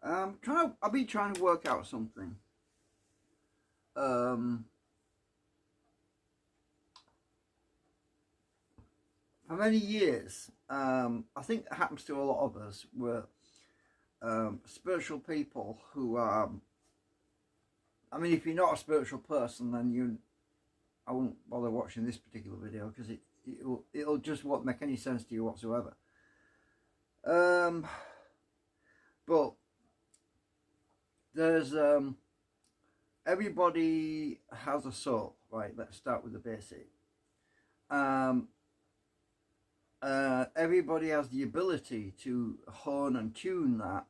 I've been trying to work out something. For many years, I think it happens to a lot of us, where spiritual people who are, I mean, if you're not a spiritual person, then I won't bother watching this particular video because it'll just won't make any sense to you whatsoever. But there's everybody has a soul, right? Let's start with the basic. Everybody has the ability to hone and tune that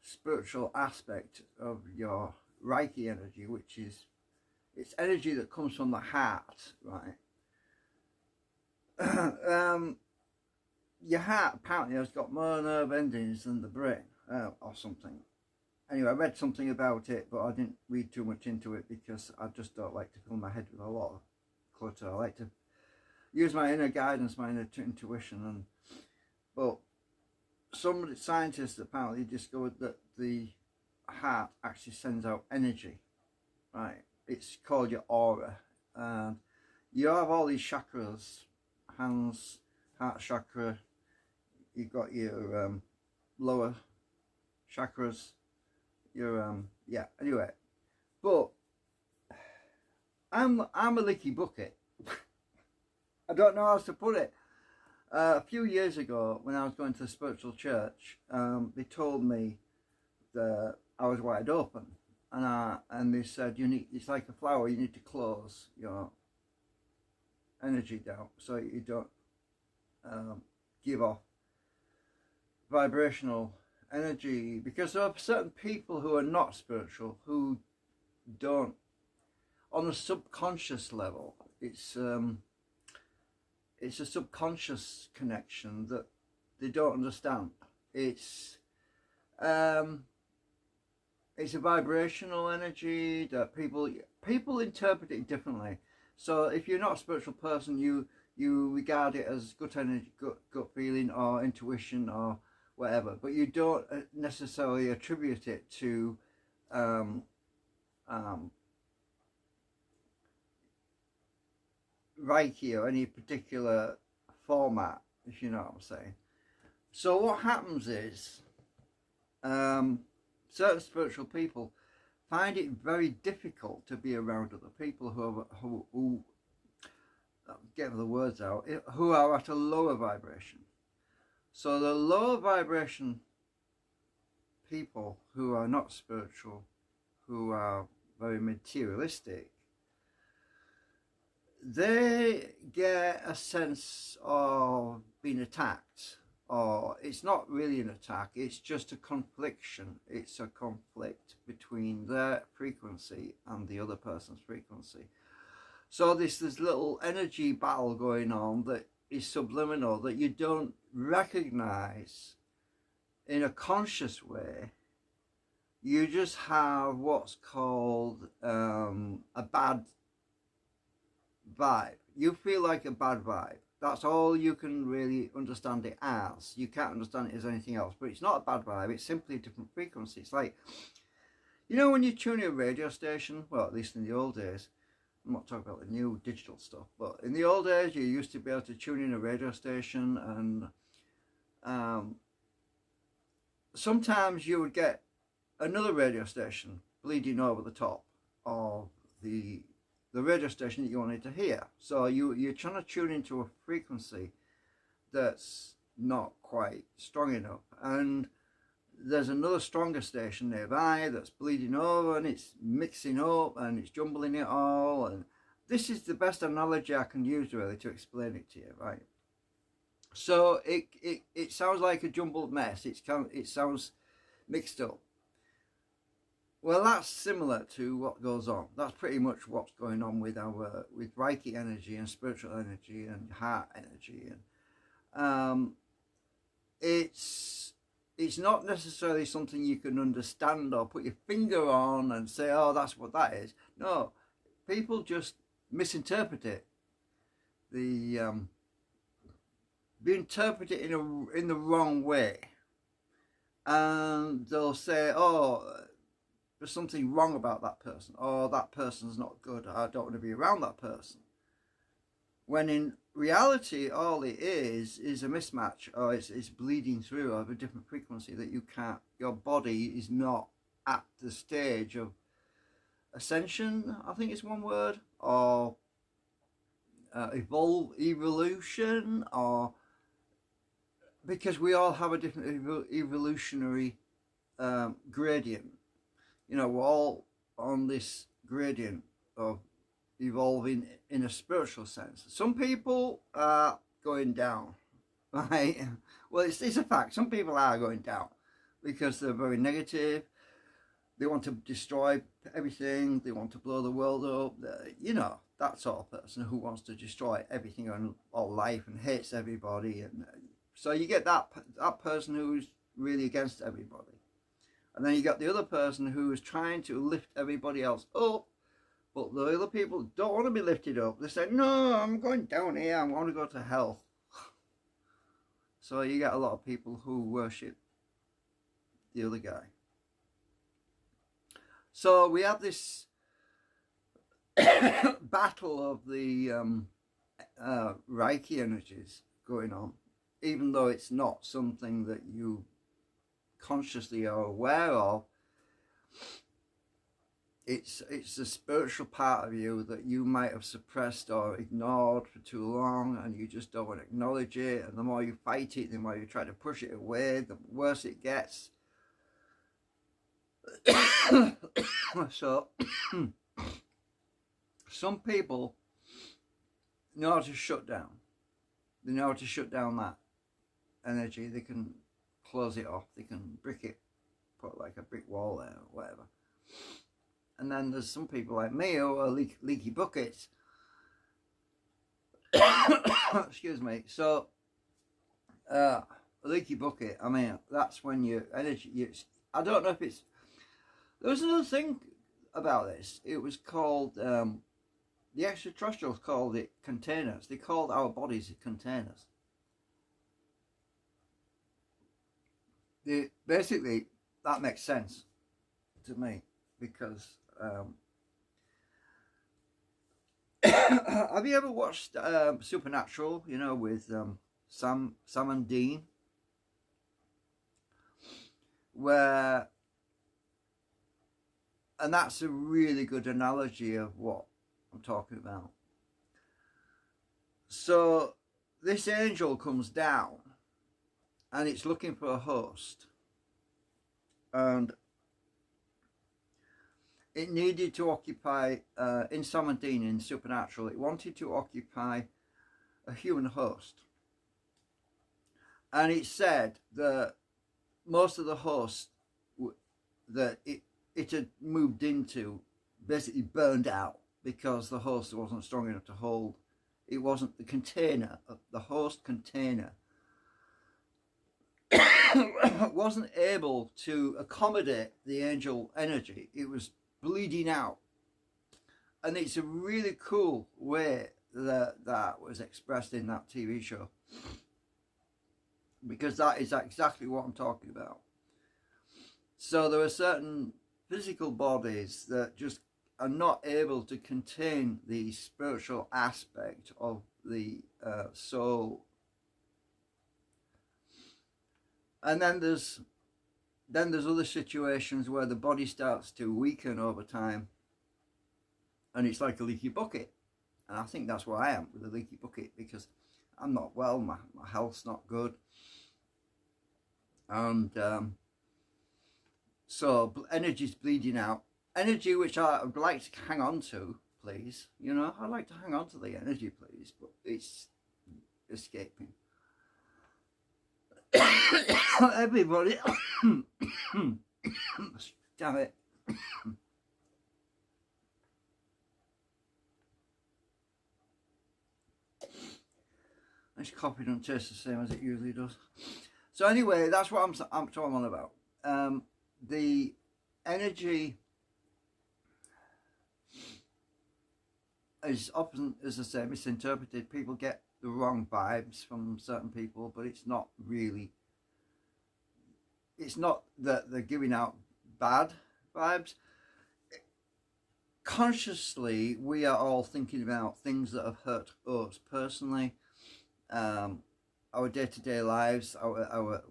spiritual aspect of your Reiki energy, which is it's energy that comes from the heart, right? Your heart apparently has got more nerve endings than the brain, or something. Anyway, I read something about it, but I didn't read too much into it because I just don't like to fill my head with a lot of clutter. I like to use my inner guidance, my inner intuition, but some scientists apparently discovered that the heart actually sends out energy, right? It's called your aura, and you have all these chakras: hands, heart chakra. You've got your lower chakras. Your yeah. Anyway, but I'm a leaky bucket. I don't know how to put it. A few years ago, when I was going to the spiritual church, they told me that I was wide open, and they said it's like a flower. You need to close your energy down so you don't give off vibrational energy, because there are certain people who are not spiritual who don't, on a subconscious level, it's a subconscious connection that they don't understand. It's a vibrational energy that people interpret it differently. So if you're not a spiritual person, you regard it as gut energy, gut feeling, or intuition, or whatever, but you don't necessarily attribute it to Reiki or any particular format, if you know what I'm saying. So what happens is certain spiritual people find it very difficult to be around other people who get the words out, who are at a lower vibration. So the lower vibration people who are not spiritual, who are very materialistic, they get a sense of being attacked, or it's not really an attack, it's just a confliction. It's a conflict between their frequency and the other person's frequency. So this little energy battle going on that is subliminal, that you don't recognize in a conscious way. You just have what's called a bad vibe. You feel like a bad vibe. That's all you can really understand it as. You can't understand it as anything else, but it's not a bad vibe, it's simply a different frequency. It's like, you know, when you tune a radio station, well, at least in the old days, I'm not talking about the new digital stuff, but in the old days you used to be able to tune in a radio station, and sometimes you would get another radio station bleeding over the top of the radio station that you wanted to hear. So you're trying to tune into a frequency that's not quite strong enough, and there's another stronger station nearby that's bleeding over, and it's mixing up and it's jumbling it all. And this is the best analogy I can use really to explain it to you, right? So it sounds like a jumbled mess. It sounds mixed up. Well, that's similar to what goes on. That's pretty much what's going on with Reiki energy and spiritual energy and heart energy. And it's not necessarily something you can understand or put your finger on and say, oh, that's what that is. No, people just misinterpret it. They interpret it in the wrong way. and they'll say, oh, there's something wrong about that person, or that person's not good, I don't want to be around that person. When in reality, all it is a mismatch, or it's bleeding through of a different frequency that you can't, your body is not at the stage of ascension, I think it's one word, or evolution, or because we all have a different evolutionary gradient. You know, we're all on this gradient of evolving in a spiritual sense. Some people are going down, right? Well, it's a fact. Some people are going down because they're very negative. They want to destroy everything. They want to blow the world up. You know, that sort of person who wants to destroy everything and all life and hates everybody. And so you get that person who's really against everybody. And then you got the other person who is trying to lift everybody else up, but the other people don't want to be lifted up. They say, no, I'm going down here, I want to go to hell. So you get a lot of people who worship the other guy. So we have this battle of the Reiki energies going on, even though it's not something that you consciously are aware of. It's a spiritual part of you that you might have suppressed or ignored for too long, and you just don't want to acknowledge it. And the more you fight it, the more you try to push it away, the worse it gets. So some people know how to shut down. They know how to shut down that energy. They can close it off. They can brick it, put like a brick wall there or whatever. And then there's some people like me who are leaky buckets. Excuse me. So a leaky bucket, I mean, that's when your energy, I don't know if it's, there was another thing about this. It was called, the extraterrestrials called it containers. They called our bodies containers. Basically, that makes sense to me, because have you ever watched Supernatural, you know, with Sam and Dean, where, and that's a really good analogy of what I'm talking about. So this angel comes down and it's looking for a host, and it needed to occupy, in Sam and Dean in Supernatural, it wanted to occupy a human host. And it said that most of the hosts that it had moved into basically burned out because the host wasn't strong enough to hold. It wasn't the container, the host container wasn't able to accommodate the angel energy. It was bleeding out. And it's a really cool way that was expressed in that TV show, because that is exactly what I'm talking about. So there are certain physical bodies that just are not able to contain the spiritual aspect of the soul. And then there's other situations where the body starts to weaken over time, and it's like a leaky bucket. And I think that's where I am with a leaky bucket, because I'm not well, my health's not good, and so energy's bleeding out, energy which I would like to hang on to, please, you know, I'd like to hang on to the energy, please, but it's escaping. Everybody, damn it. This coffee don't taste the same as it usually does. So anyway, that's what I'm talking on about. The energy is often, as I say, misinterpreted. People get the wrong vibes from certain people, but it's not really it's not that they're giving out bad vibes. Consciously, we are all thinking about things that have hurt us personally, our day-to-day lives, our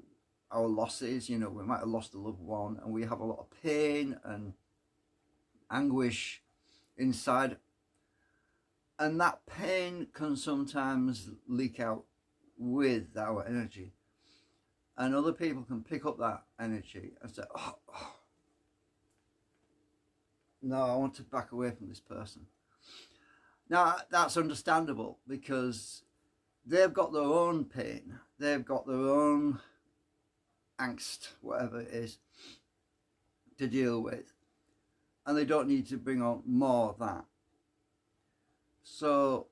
losses. You know, we might have lost a loved one, and we have a lot of pain and anguish inside, and that pain can sometimes leak out with our energy, and other people can pick up that energy and say, oh, no, I want to back away from this person. Now, that's understandable, because they've got their own pain, they've got their own angst, whatever it is, to deal with, and they don't need to bring on more of that. So,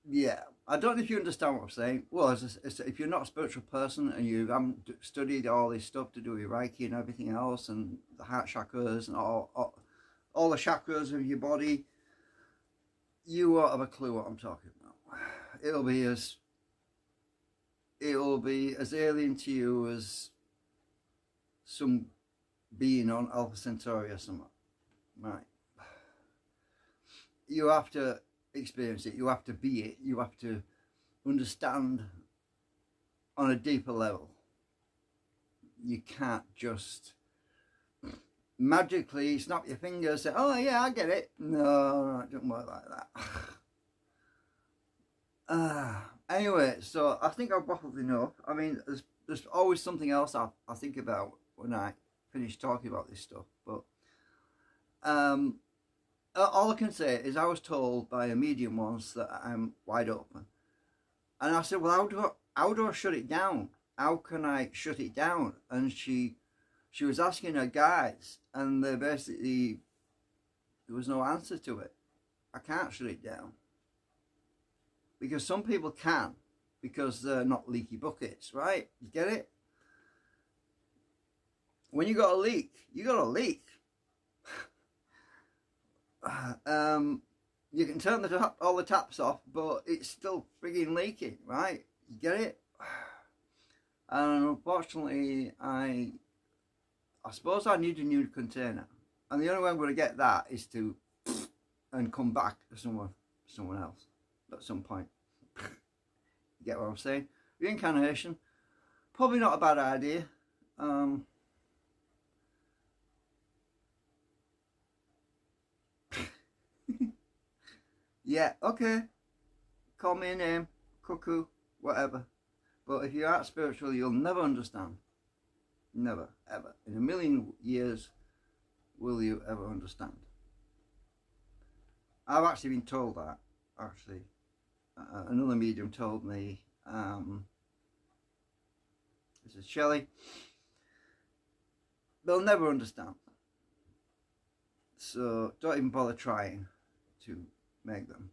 yeah, I don't know if you understand what I'm saying. Well, if you're not a spiritual person and you haven't studied all this stuff to do with Reiki and everything else, and the heart chakras and all the chakras of your body, you won't have a clue what I'm talking about. It'll be as alien to you as some being on Alpha Centauri or something. Right. You have to experience it, you have to be it, you have to understand on a deeper level. You can't just magically snap your fingers, say, oh yeah, I get it. No, it doesn't work like that. Anyway, so I think I've waffled enough. I mean, there's always something else I think about when I finish talking about this stuff, but all I can say is I was told by a medium once that I'm wide open, and I said, well, how do I shut it down? How can I shut it down? And she was asking her guides, and they basically, there was no answer to it. I can't shut it down, because some people can, because they're not leaky buckets, right? You get it? When you got a leak, you got a leak. You can turn all the taps off, but it's still frigging leaking, right? You get it? And unfortunately, I suppose I need a new container, and the only way I'm going to get that is to and come back to someone else at some point. You get what I'm saying? Reincarnation, probably not a bad idea. Yeah, okay, call me a name, cuckoo, whatever, but if you aren't spiritual, you'll never understand. Never, ever. In a million years will you ever understand. I've actually been told that, actually. Another medium told me, this is Shelley, they'll never understand. So don't even bother trying to make them.